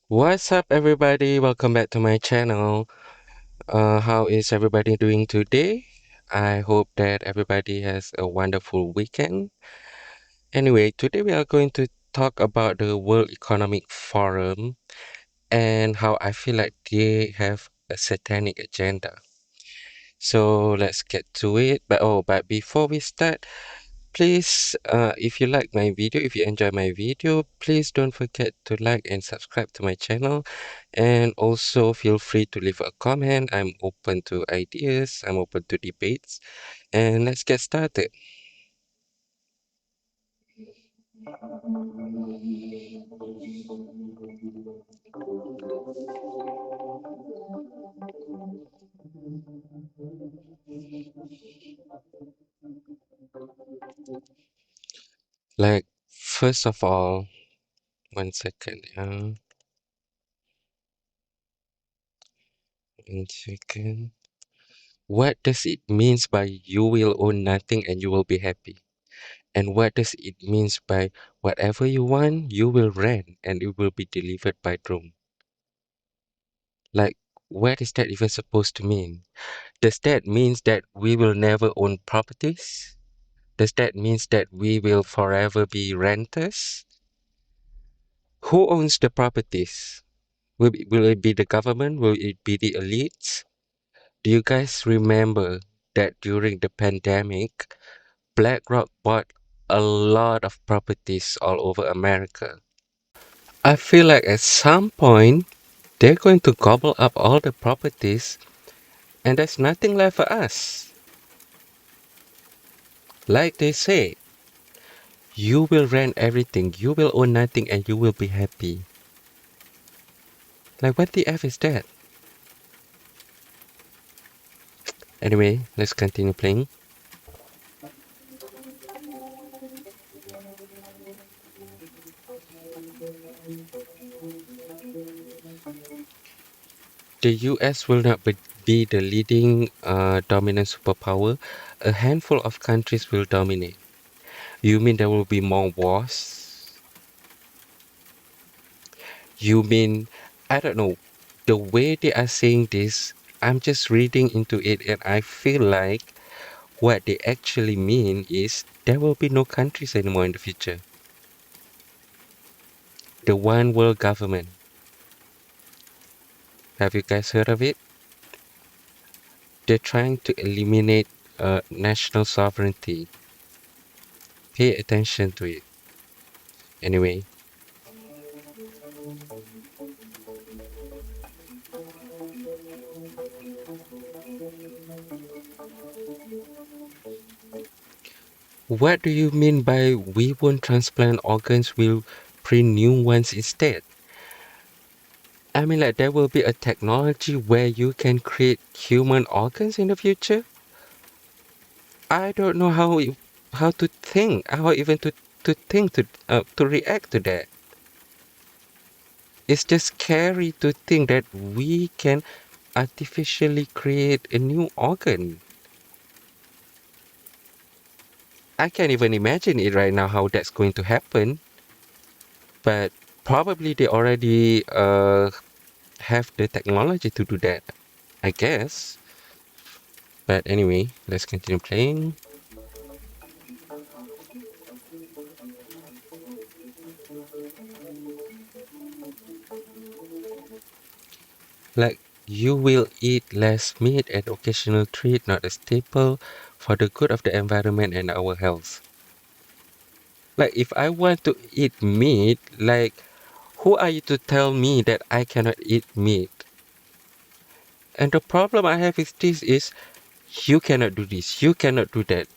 What's up, everybody? Welcome back to my channel. How is everybody doing today? I hope that everybody has a wonderful weekend. Anyway, today we are going to talk about the World Economic Forum and how I feel like they have a satanic agenda. So let's get to it. But before we start, please, if you like my video, if you enjoy my video, please don't forget to like and subscribe to my channel. And also feel free to leave a comment. I'm open to ideas, I'm open to debates. And let's get started. Like, first of all, one second, yeah. One second. What does it means by you will own nothing and you will be happy? And what does it means by whatever you want, you will rent and it will be delivered by drone? Like, what is that even supposed to mean? Does that means that we will never own properties? Does that means that we will forever be renters? Who owns the properties? Will it be the government? Will it be the elites? Do you guys remember that during the pandemic, BlackRock bought a lot of properties all over America? I feel like at some point they're going to gobble up all the properties and there's nothing left for us. Like they say, you will rent everything, you will own nothing, and you will be happy. Like, what the F is that? Anyway, let's continue playing. The US will not be the leading dominant superpower. A handful of countries will dominate. You mean there will be more wars? You mean, I don't know, the way they are saying this, I'm just reading into it and I feel like what they actually mean is there will be no countries anymore in the future. The one world government. Have you guys heard of it? They're trying to eliminate national sovereignty. Pay attention to it. Anyway, what do you mean by we won't transplant organs, we'll print new ones instead? I mean, like, there will be a technology where you can create human organs in the future? I don't know how to think, how even to think to react to that. It's just scary to think that we can artificially create a new organ. I can't even imagine it right now how that's going to happen, but probably they already have the technology to do that, I guess. But anyway, let's continue playing. Like, you will eat less meat, an occasional treat, not a staple, for the good of the environment and our health. Like, if I want to eat meat, like, who are you to tell me that I cannot eat meat? And the problem I have with this is you cannot do this, you cannot do that.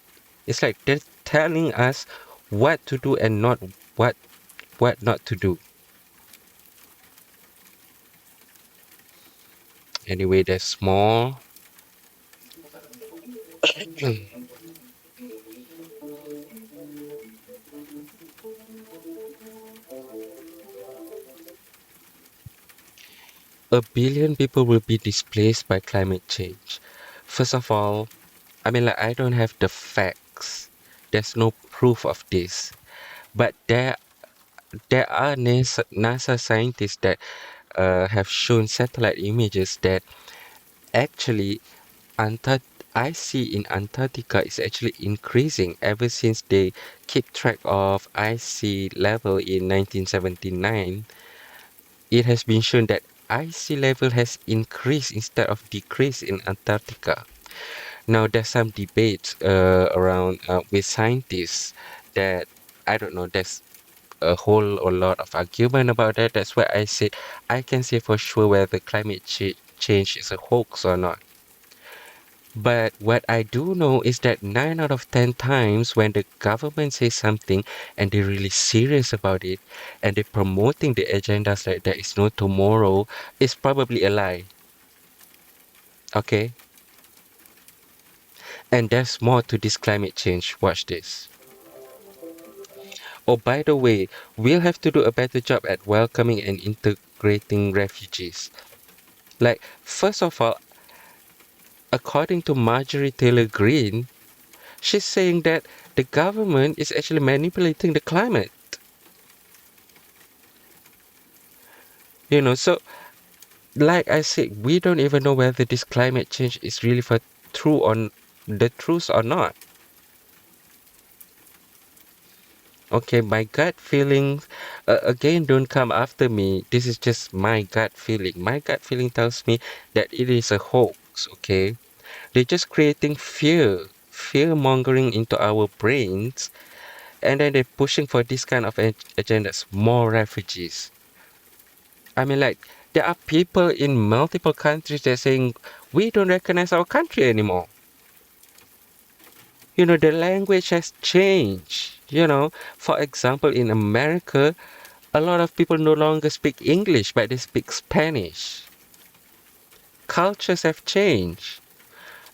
It's like they're telling us what to do and not what not to do. Anyway, they're small. A billion people will be displaced by climate change. First of all, I mean, like, I don't have the facts. There's no proof of this. But there are NASA scientists that have shown satellite images that actually Antart ice sea in Antarctica is actually increasing ever since they keep track of ice sea level in 1979. It has been shown that ice sea level has increased instead of decreased in Antarctica. Now, there's some debates around with scientists that I don't know. There's a whole a lot of argument about that. That's why I said I can say for sure whether climate change is a hoax or not. But what I do know is that 9 out of 10 times when the government says something and they're really serious about it and they're promoting the agendas like there is no tomorrow, it's probably a lie. Okay? And there's more to this climate change. Watch this. Oh, by the way, we'll have to do a better job at welcoming and integrating refugees. Like, first of all, according to Marjorie Taylor Greene, she's saying that the government is actually manipulating the climate. So like I said, we don't even know whether this climate change is really for true on the truth or not. Okay, my gut feelings, again, don't come after me. This is just my gut feeling. My gut feeling tells me that it is a hoax, okay? They're just creating fear mongering into our brains, and then they're pushing for this kind of agendas, more refugees. I mean, like, there are people in multiple countries that are saying, we don't recognize our country anymore. The language has changed. For example, in America, a lot of people no longer speak English, but they speak Spanish. Cultures have changed.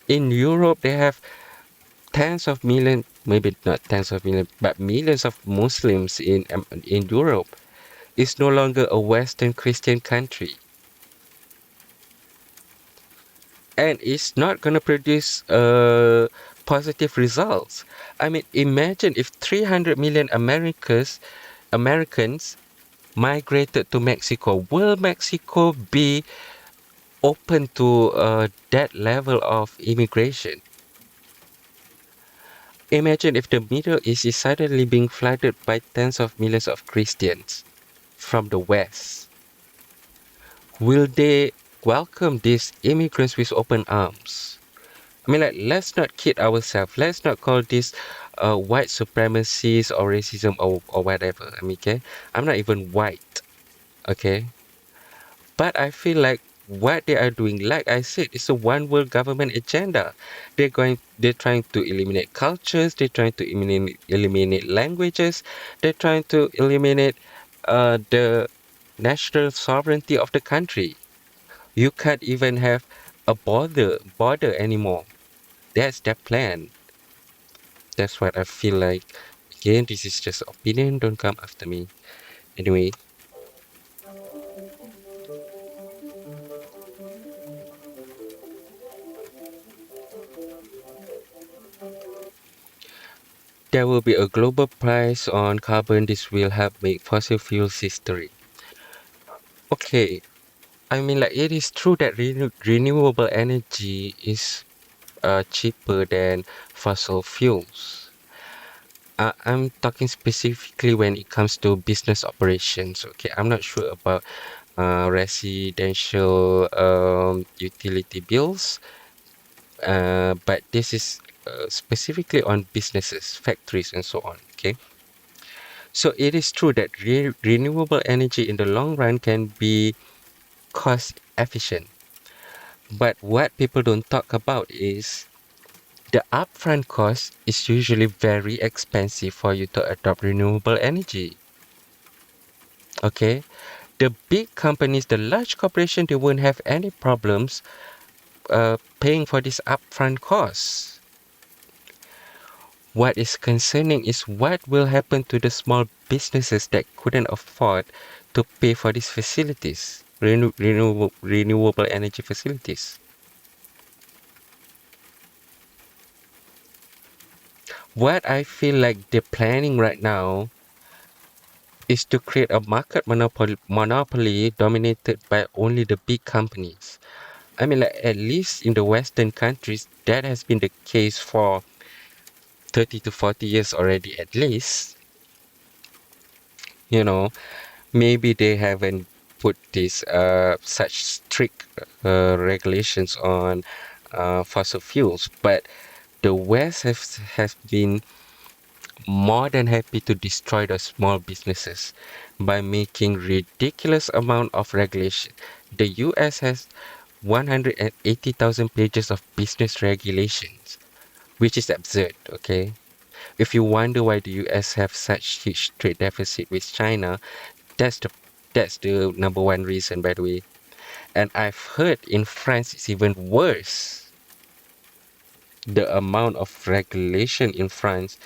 In Europe, they have tens of millions, maybe not tens of millions, but millions of Muslims in Europe. It's no longer a Western Christian country. And it's not going to produce positive results. I mean, imagine if 300 million Americans migrated to Mexico. Will Mexico be open to that level of immigration? Imagine if the Middle East is suddenly being flooded by tens of millions of Christians from the West. Will they welcome these immigrants with open arms? I mean, like, let's not kid ourselves. Let's not call this white supremacies or racism or whatever. I mean, okay? I'm not even white, okay? But I feel like what they are doing, like I said, is a one world government agenda. They're trying to eliminate cultures, they're trying to eliminate languages, they're trying to eliminate the national sovereignty of the country. You can't even have a border anymore. That's their plan. That's what I feel like. Again, this is just opinion, don't come after me. Anyway, there will be a global price on carbon. This will help make fossil fuels history. Okay, I mean, like, it is true that renewable energy is cheaper than fossil fuels. I'm talking specifically when it comes to business operations. Okay, I'm not sure about residential utility bills, but this is specifically on businesses, factories, and so on. Okay, so it is true that renewable energy in the long run can be cost efficient. But what people don't talk about is the upfront cost is usually very expensive for you to adopt renewable energy. Okay, the big companies, the large corporation, they won't have any problems paying for this upfront costs. What is concerning is what will happen to the small businesses that couldn't afford to pay for these facilities, renewable energy facilities. What I feel like they're planning right now is to create a market monopoly dominated by only the big companies. I mean, like, at least in the Western countries, that has been the case for 30 to 40 years already, at least. You know, maybe they haven't put this such strict regulations on fossil fuels, but the West has been more than happy to destroy the small businesses by making ridiculous amount of regulation. The US has 180,000 pages of business regulations, which is absurd, okay? If you wonder why the US have such huge trade deficit with China, that's the that's the number one reason, by the way. And I've heard in France it's even worse. The amount of regulation in France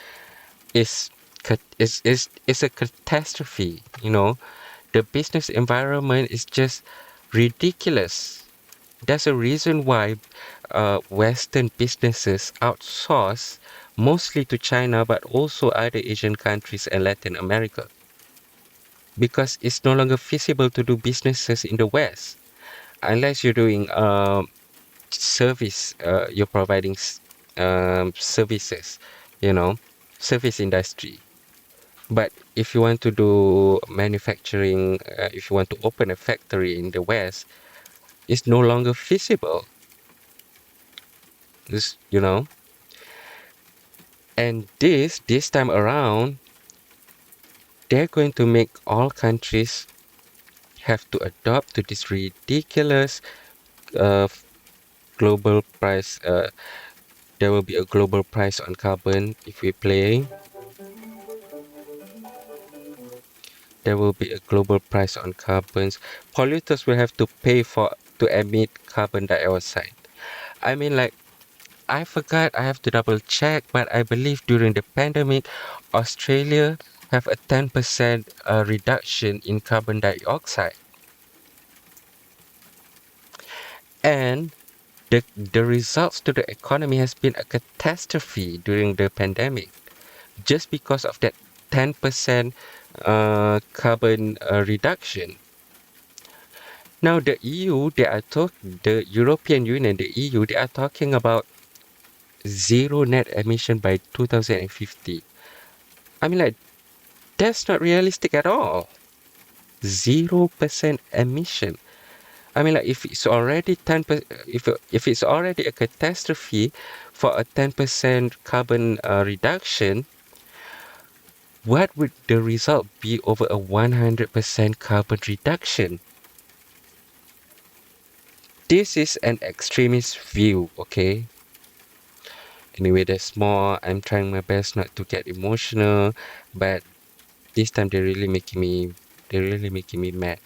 is is a catastrophe. The business environment is just ridiculous. There's a reason why Western businesses outsource mostly to China, but also other Asian countries and Latin America, because it's no longer feasible to do businesses in the West unless you're doing service. You're providing services, you know, service industry. But if you want to do manufacturing, if you want to open a factory in the West, it's no longer feasible. This, and this time around, they're going to make all countries have to adopt to this ridiculous uh, global price. There will be a global price on carbon if we play. There will be a global price on carbons. Polluters will have to pay for to emit carbon dioxide. I mean, like, I forgot, I have to double check, but I believe during the pandemic, Australia have a 10% reduction in carbon dioxide. And the results to the economy has been a catastrophe during the pandemic just because of that 10% carbon reduction. Now the EU, the European Union, the EU, they are talking about zero net emission by 2050. I mean, like, that's not realistic at all. 0% emission. I mean, like, if it's already 10%, if it's already a catastrophe for a 10% carbon reduction, what would the result be over a 100% carbon reduction? This is an extremist view, okay? Anyway, that's more. I'm trying my best not to get emotional, but this time they're really making me mad.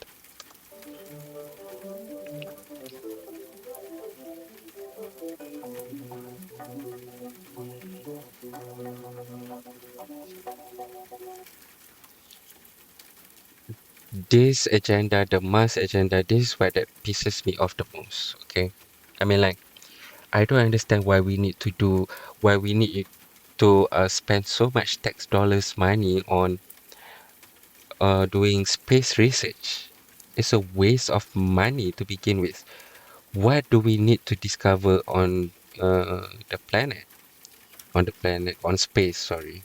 This agenda, the mass agenda, this is what that pisses me off the most. Okay, I mean, like, I don't understand why we need to spend so much tax dollars money on doing space research. It's a waste of money to begin with. What do we need to discover on the planet? On space, sorry.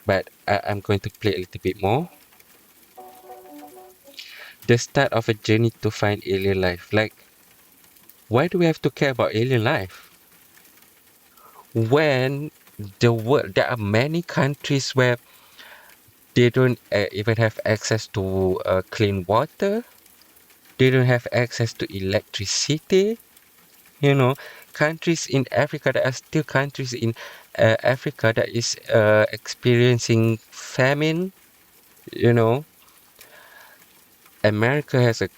But I'm going to play a little bit more. The start of a journey to find alien life. Like, why do we have to care about alien life? When there are many countries where they don't even have access to clean water, they don't have access to electricity. You know, countries in Africa, there are still countries in Africa that is experiencing famine. You know, America has a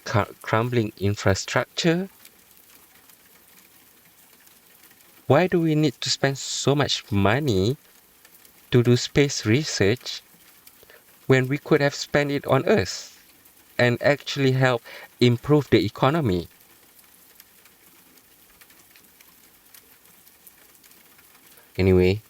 crumbling infrastructure. Why do we need to spend so much money to do space research when we could have spent it on Earth and actually help improve the economy? Anyway,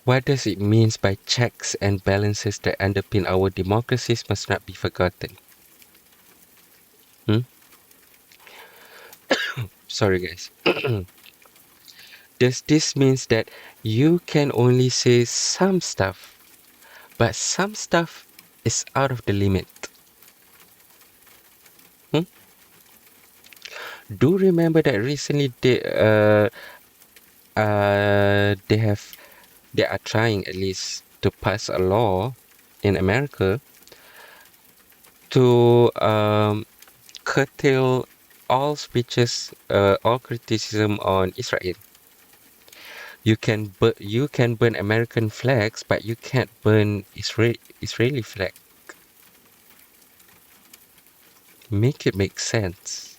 What does it mean by checks and balances that underpin our democracies must not be forgotten? Hmm? Sorry, guys. Does this mean that you can only say some stuff, but some stuff is out of the limit? Hmm? Do remember that recently they are trying at least to pass a law in America to curtail all speeches, all criticism on Israel. You can burn American flags, but you can't burn Israeli flag. Make it make sense.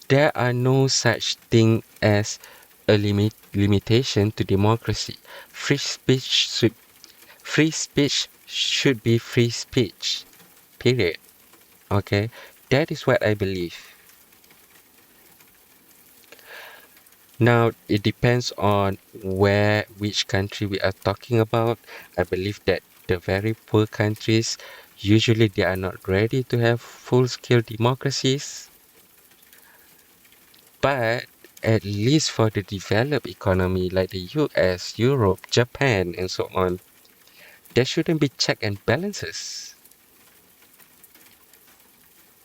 There are no such thing as a limitation to democracy. Free speech should free speech should be free speech. Period. Okay, that is what I believe. Now, it depends on which country we are talking about. I believe that the very poor countries, usually they are not ready to have full-scale democracies, but at least for the developed economy like the US, Europe, Japan, and so on, there shouldn't be check and balances.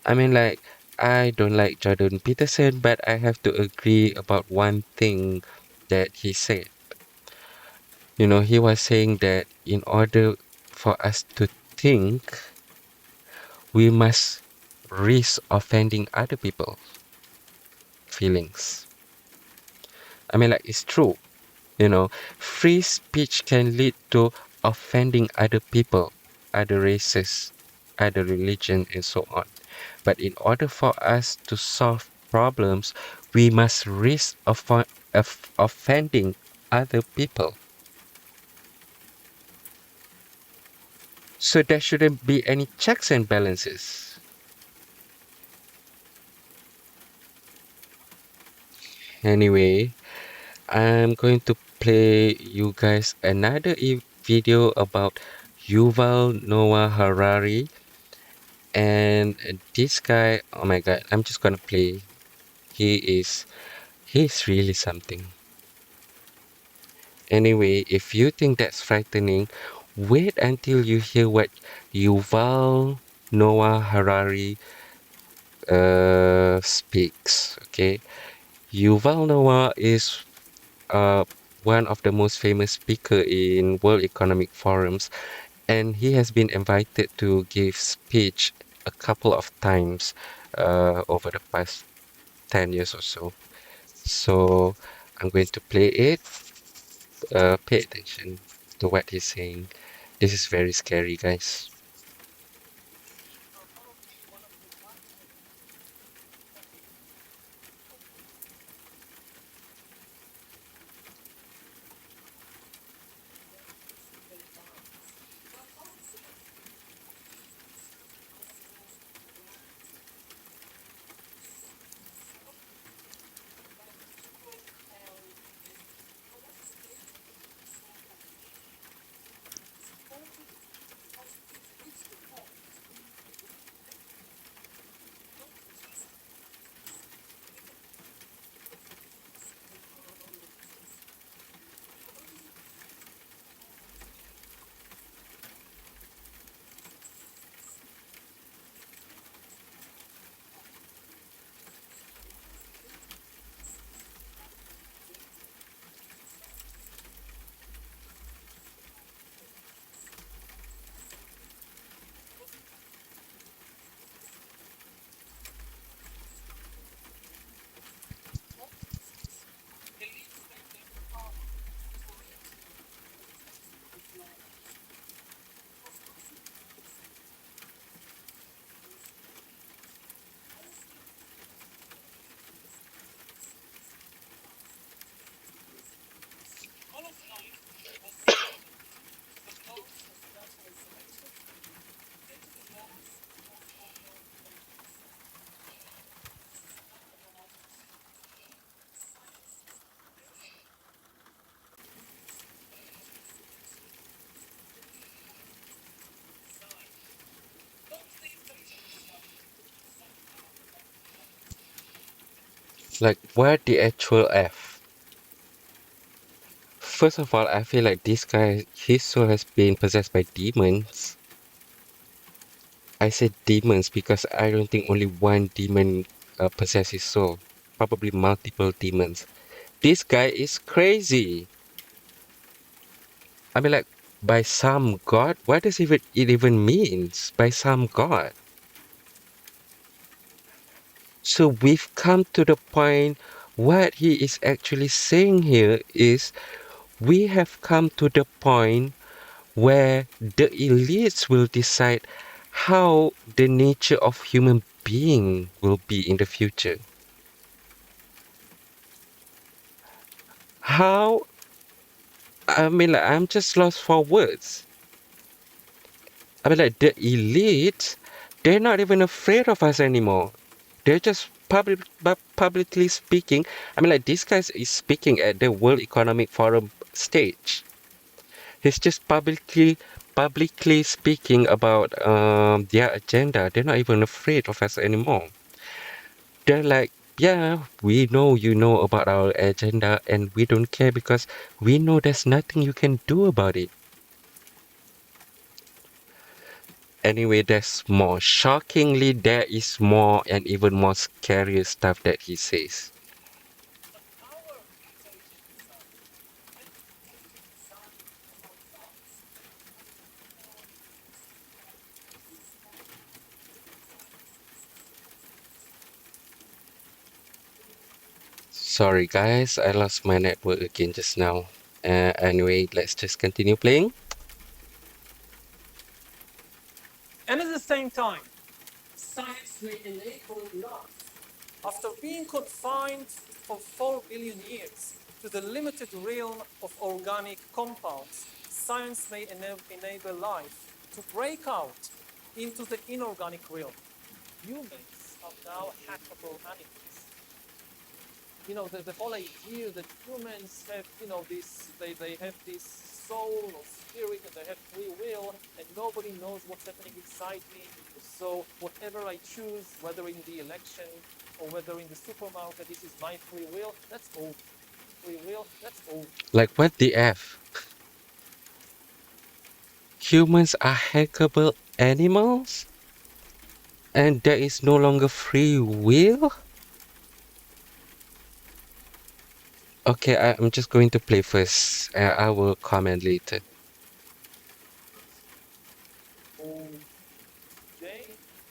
I mean, like, I don't like Jordan Peterson, but I have to agree about one thing that he said. You know, he was saying that in order for us to think, we must risk offending other people's feelings. I mean, like, it's true. You know, free speech can lead to offending other people, other races, other religion, and so on. But in order for us to solve problems, we must risk offending other people. So there shouldn't be any checks and balances. Anyway, I'm going to play you guys another video about Yuval Noah Harari. And this guy, oh my god, I'm just gonna play. He's really something. Anyway, if you think that's frightening, wait until you hear what Yuval Noah Harari speaks. Okay, Yuval Noah is one of the most famous speaker in World Economic Forums, and he has been invited to give speech a couple of times over the past 10 years or so. So I'm going to play it. Pay attention to what he's saying. This is very scary, guys. Like, what the actual F? First of all, I feel like this guy, his soul has been possessed by demons. I said demons because I don't think only one demon possesses his soul. Probably multiple demons. This guy is crazy. I mean, like, by some god? What does it even means? By some god? So we've come to the point, what he is actually saying here is we have come to the point where the elites will decide how the nature of human being will be in the future. How? I mean, like, I'm just lost for words. I mean, like, the elites, they're not even afraid of us anymore. They're just publicly speaking. I mean, like, this guy is speaking at the World Economic Forum stage. He's just publicly speaking about their agenda. They're not even afraid of us anymore. They're like, yeah, we know you know about our agenda and we don't care because we know there's nothing you can do about it. Anyway, there's more. Shockingly, there is more and even more scarier stuff that he says. Sorry guys, I lost my network again just now. Anyway, let's just continue playing. And at the same time, science may enable life. After being confined for 4 billion years to the limited realm of organic compounds, science may enable life to break out into the inorganic realm. Humans are now hackable animals. The whole idea that humans have, they have this soul or spirit and they have free will and nobody knows what's happening inside me. So whatever I choose, whether in the election or whether in the supermarket, this is my free will. That's all. Free will, that's all. Like, what the F? Humans are hackable animals? And there is no longer free will? Okay, I'm just going to play first. I will comment later. Today,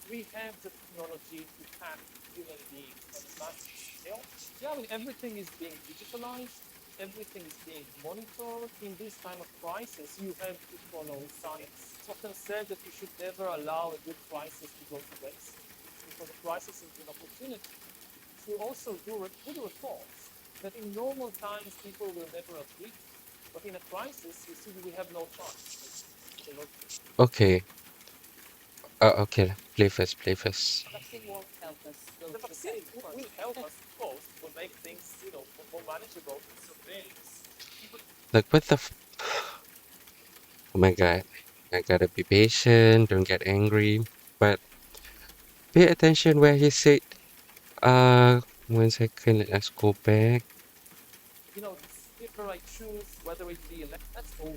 we have the technology to hack human beings on a massive scale. Yeah, I mean, everything is being digitalized, everything is being monitored. In this time of crisis, you have to follow science. It's often said that you should never allow a good crisis to go to waste, because a crisis is an opportunity to also do good reforms that in normal times people will never agree. But in a crisis, you see, we have no choice. Okay. Okay, play first, play first. Vaccine won't help us. The vaccine will help us, of course, will make things, more manageable. So things. Like, what the Oh my god. I gotta be patient, don't get angry. But pay attention where he said, 1 second, let's go back. If I choose whether it be elect, that's all.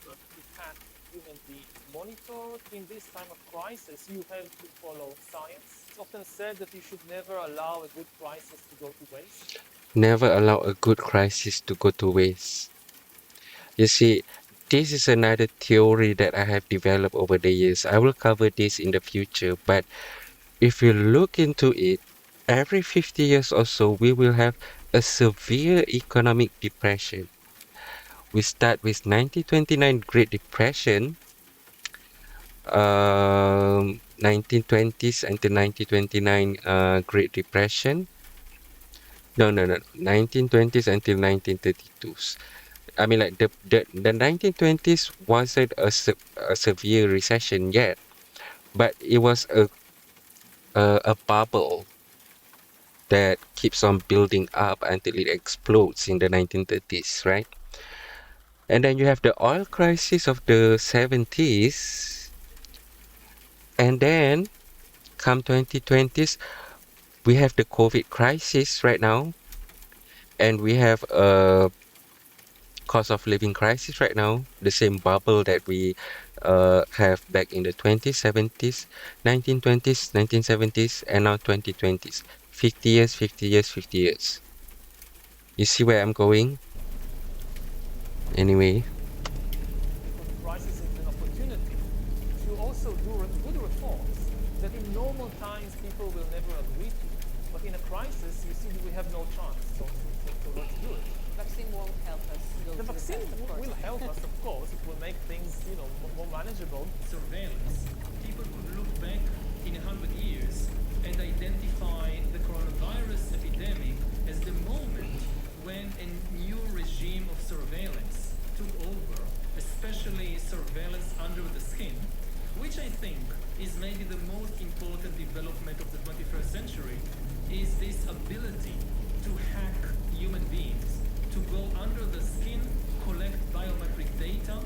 But you can't even be monitored in this time of crisis. You have to follow science. It's often said that you should never allow a good crisis to go to waste. Never allow a good crisis to go to waste. You see, this is another theory that I have developed over the years. I will cover this in the future, but if you look into it, every 50 years or so, we will have a severe economic depression. We start with 1929 Great Depression, 1920s until 1929 Great Depression. No, 1920s until 1932s. I mean, like the 1920s wasn't a severe recession yet, but it was a bubble that keeps on building up until it explodes in the 1930s, right? And then you have the oil crisis of the 70s, and then come 2020s, We have the COVID crisis right now, and we have a cost of living crisis right now, the same bubble that we have back in the 20s, 70s, 1920s, 1970s, and now 2020s. 50 years, 50 years, 50 years. You see where I'm going? Anyway, Crisis is an opportunity to also do good reforms that in normal times people will never agree to. But in a crisis, you see that we have no chance. So let's do it. Vaccine won't help us go The to vaccine the test, of course. will help us, of course. It will make things, more manageable. Surveillance. People could look back in 100 years and identify the coronavirus epidemic as the moment when a new regime of surveillance took over, especially surveillance under the skin, which I think is maybe the most important development of the 21st century, is this ability to hack human beings, to go under the skin, collect biometric data,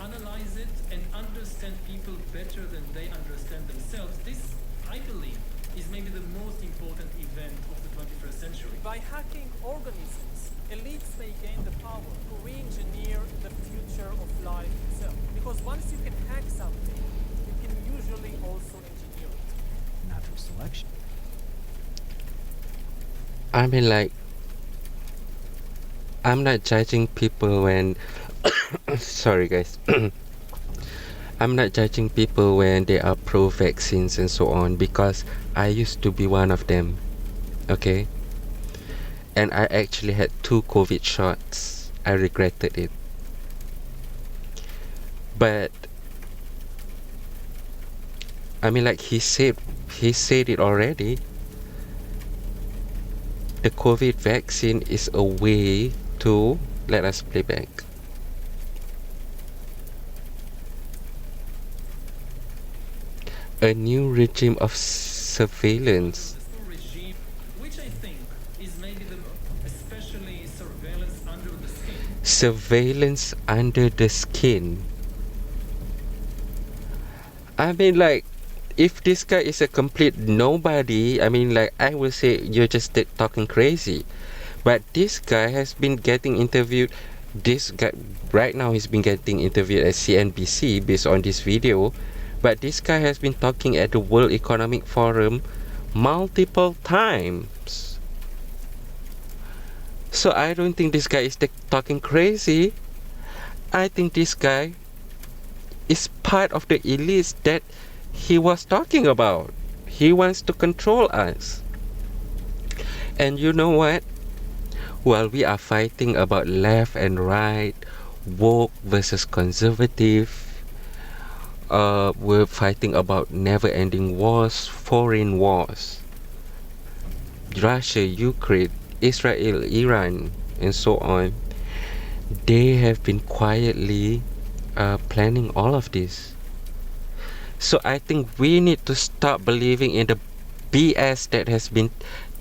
analyze it, and understand people better than they understand themselves. This, I believe, is maybe the most important event of the 21st century. By hacking organisms, elites may gain the power to re-engineer the future of life itself. Because once you can hack something, you can usually also engineer it. Natural selection. I mean, like, I'm not judging people when. Sorry, guys. I'm not judging people when they are pro vaccines and so on because I used to be one of them. Okay? And I actually had 2 COVID shots. I regretted it. But I mean, like he said it already. The COVID vaccine is a way to let us play back. A new regime of surveillance. This new regime, which I think is maybe the especially surveillance under the skin. Surveillance under the skin. I mean, like, if this guy is a complete nobody, I mean, like, I will say you're just talking crazy. But this guy has been getting interviewed. This guy, right now, he's been getting interviewed at CNBC based on this video. But this guy has been talking at the World Economic Forum multiple times. So I don't think this guy is talking crazy. I think this guy is part of the elites that he was talking about. He wants to control us. And you know what? While we are fighting about left and right, woke versus conservative, we're fighting about never-ending wars, foreign wars. Russia, Ukraine, Israel, Iran, and so on. They have been quietly planning all of this. So I think we need to stop believing in the BS that has been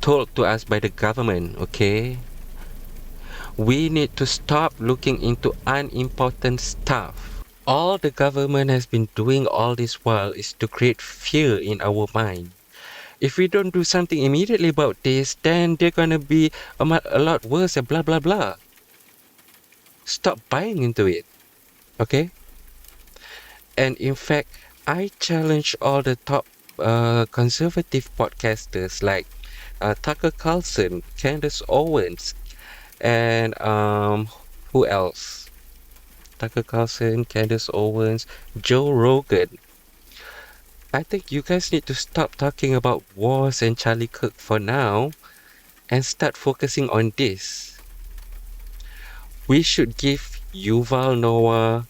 told to us by the government, okay? We need to stop looking into unimportant stuff. All the government has been doing all this while is to create fear in our mind. If we don't do something immediately about this, then they're gonna be a lot worse and blah blah blah. Stop buying into it, okay? And in fact, I challenge all the top conservative podcasters like Tucker Carlson, Candace Owens, and who else? Tucker Carlson, Candace Owens, Joe Rogan. I think you guys need to stop talking about wars and Charlie Kirk for now and start focusing on this. We should give Yuval Noah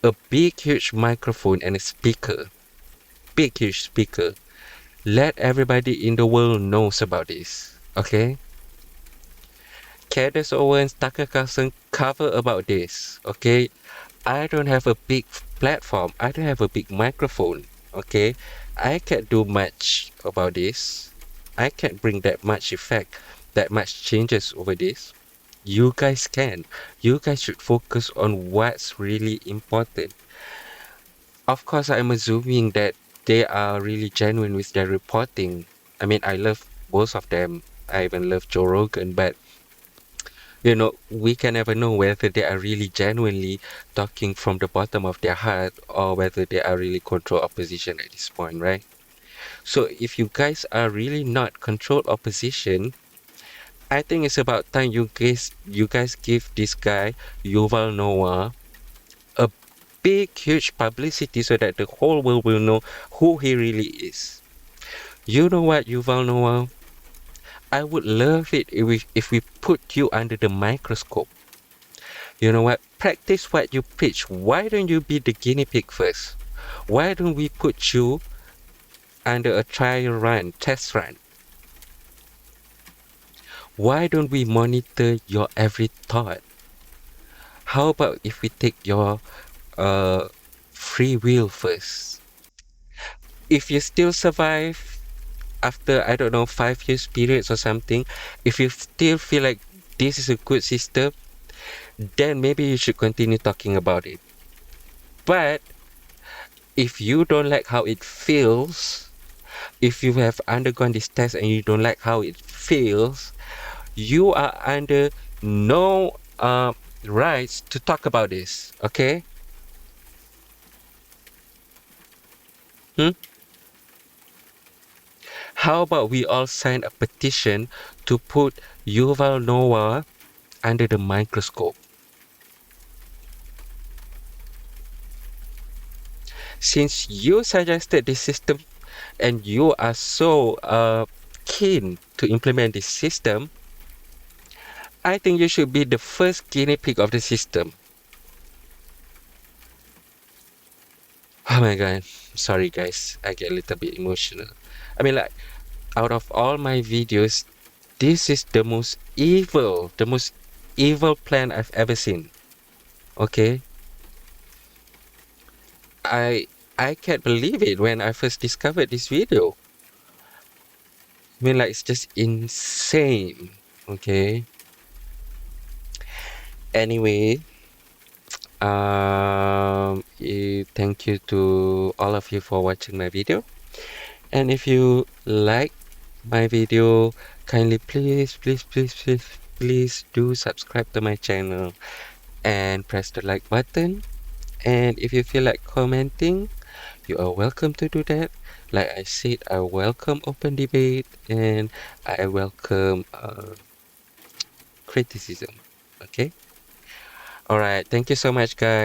a big huge microphone and a speaker. Big huge speaker. Let everybody in the world knows about this. Okay? Candace Owens, Tucker Carlson cover about this. Okay? I don't have a big platform. I don't have a big microphone. Okay? I can't do much about this. I can't bring that much effect, that much changes over this. You guys can. You guys should focus on what's really important. Of course, I'm assuming that they are really genuine with their reporting. I mean, I love both of them. I even love Joe Rogan, but we can never know whether they are really genuinely talking from the bottom of their heart or whether they are really control opposition at this point, right? So if you guys are really not control opposition, I think it's about time you guys give this guy Yuval Noah a big huge publicity so that the whole world will know who he really is. You know what, Yuval Noah? I would love it if we put you under the microscope. You know what? Practice what you preach. Why don't you be the guinea pig first? Why don't we put you under a trial run, test run? Why don't we monitor your every thought? How about if we take your uh, free will first? If you still survive after, I don't know, 5 years periods or something, if you still feel like this is a good system, then maybe you should continue talking about it. But if you don't like how it feels, if you have undergone this test and you don't like how it feels, you are under no rights to talk about this, okay? Hmm? How about we all sign a petition to put Yuval Noah under the microscope? Since you suggested this system and you are so keen to implement this system, I think you should be the first guinea pig of the system. Oh my god, sorry guys, I get a little bit emotional. I mean, like, out of all my videos, this is the most evil plan I've ever seen. Okay? I I can't believe it when I first discovered this video. I mean, like, it's just insane. Okay? Anyway, thank you to all of you for watching my video. And if you like my video, kindly please do subscribe to my channel and press the like button. And if you feel like commenting, you are welcome to do that. Like I said, I welcome open debate and I welcome criticism. Okay? Alright, thank you so much, guys.